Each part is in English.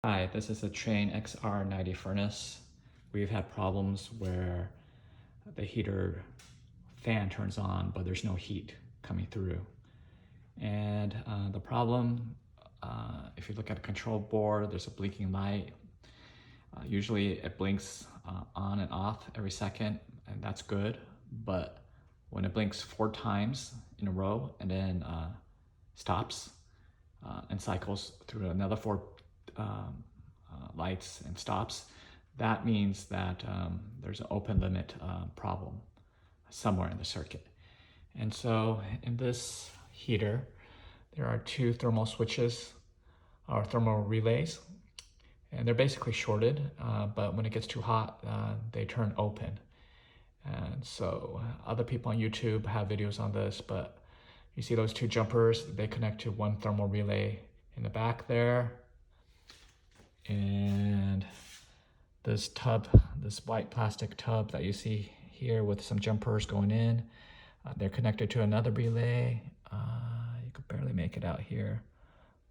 Hi, this is a Trane XR90 furnace. We've had problems where the heater fan turns on, but there's no heat coming through. And the problem, if you look at a control board, there's a blinking light. Usually it blinks on and off every second, and that's good. But when it blinks 4 times in a row and then stops and cycles through another four lights and stops, that means that there's an open limit problem somewhere in the circuit. And so in this heater, there are two thermal switches or thermal relays, and they're basically shorted, but when it gets too hot, they turn open. And so other people on YouTube have videos on this, but you see those two jumpers, they connect to one thermal relay in the back there. And this tub, this white plastic tub that you see here with some jumpers going in, they're connected to another relay. You could barely make it out here,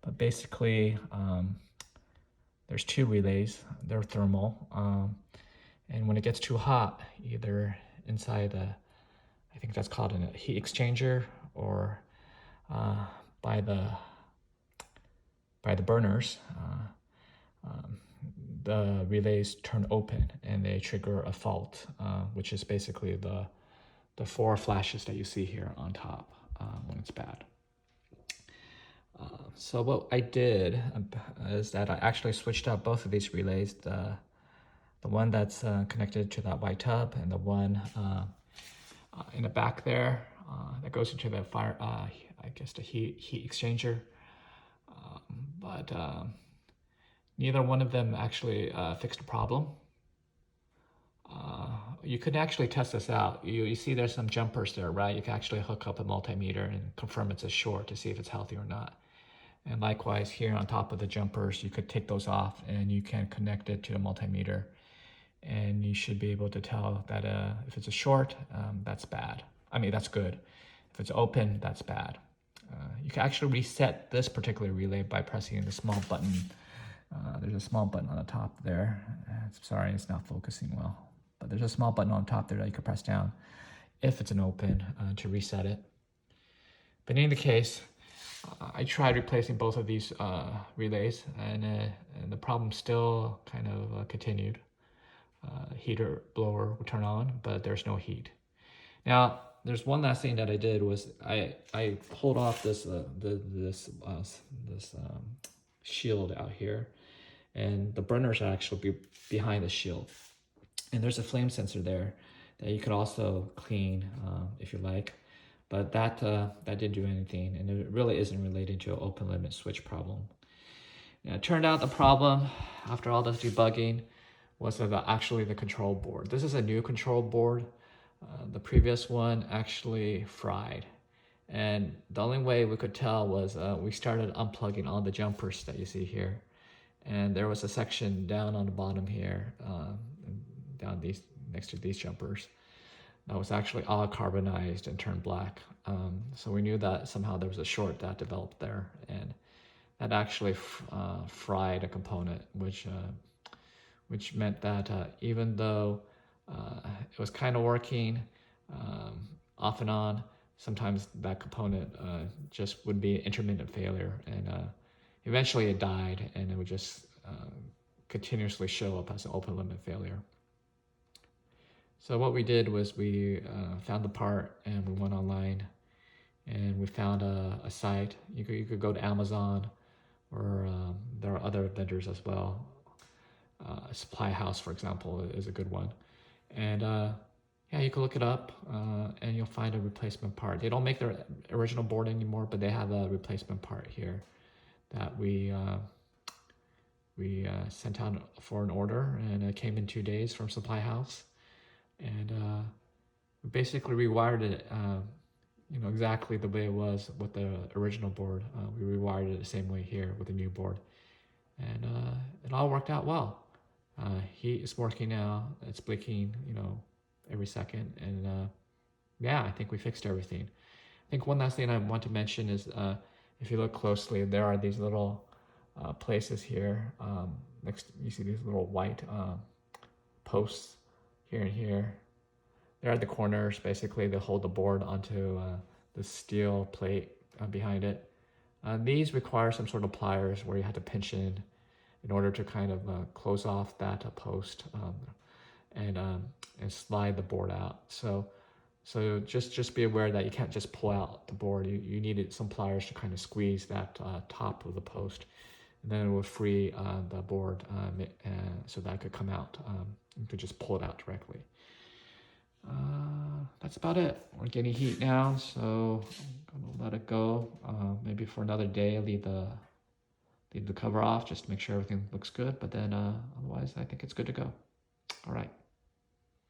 but basically there's two relays. They're thermal, and when it gets too hot, either inside I think that's called a heat exchanger, or by the burners, the relays turn open and they trigger a fault, which is basically the four flashes that you see here on top when it's bad. So what I did is that I actually switched out both of these relays, the one that's connected to that white tub and the one in the back there that goes into the fire, I guess the heat exchanger. But neither one of them actually fixed the problem. You could actually test this out. You see there's some jumpers there, right? You can actually hook up a multimeter and confirm it's a short to see if it's healthy or not. And likewise here on top of the jumpers, you could take those off and you can connect it to the multimeter. And you should be able to tell that if it's a short, that's bad. I mean, that's good. If it's open, that's bad. You can actually reset this particular relay by pressing the small button. There's a small button on the top there. Sorry, it's not focusing well. But there's a small button on top there that you can press down if it's an open to reset it. But in any case, I tried replacing both of these relays, and the problem still kind of continued. Heater blower would turn on, but there's no heat. Now, there's one last thing that I did was I pulled off this shield out here, and the burners are actually behind the shield. And there's a flame sensor there that you could also clean if you like, but that didn't do anything, and it really isn't related to an open limit switch problem. Now, it turned out the problem after all this debugging was actually the control board. This is a new control board. The previous one actually fried. And the only way we could tell was we started unplugging all the jumpers that you see here. And there was a section down on the bottom here, down these next to these jumpers, that was actually all carbonized and turned black. So we knew that somehow there was a short that developed there, and that actually fried a component, which meant that even though it was kind of working off and on, sometimes that component just would be intermittent failure, and eventually it died, and it would just continuously show up as an open limit failure. So what we did was we found the part, and we went online, and we found a site. You could go to Amazon, or there are other vendors as well. Supply House, for example, is a good one. And yeah, you can look it up and you'll find a replacement part. They don't make their original board anymore, but they have a replacement part here that we sent out for an order, and it came in 2 days from Supply House. And we basically rewired it, exactly the way it was with the original board. We rewired it the same way here with the new board, and it all worked out well. Heat is working now. It's blinking, every second, and yeah, I think we fixed everything. I think one last thing I want to mention is if you look closely, there are these little places here. Next, you see these little white posts here and here. They're at the corners. Basically, they hold the board onto the steel plate behind it. These require some sort of pliers where you have to pinch in order to kind of close off that post and slide the board out. So just be aware that you can't just pull out the board. You needed some pliers to kind of squeeze that top of the post, and then it will free the board so that it could come out. You could just pull it out directly. That's about it. We're getting heat now, so I'm gonna let it go. Maybe for another day, leave the cover off just to make sure everything looks good. But then otherwise, I think it's good to go. All right.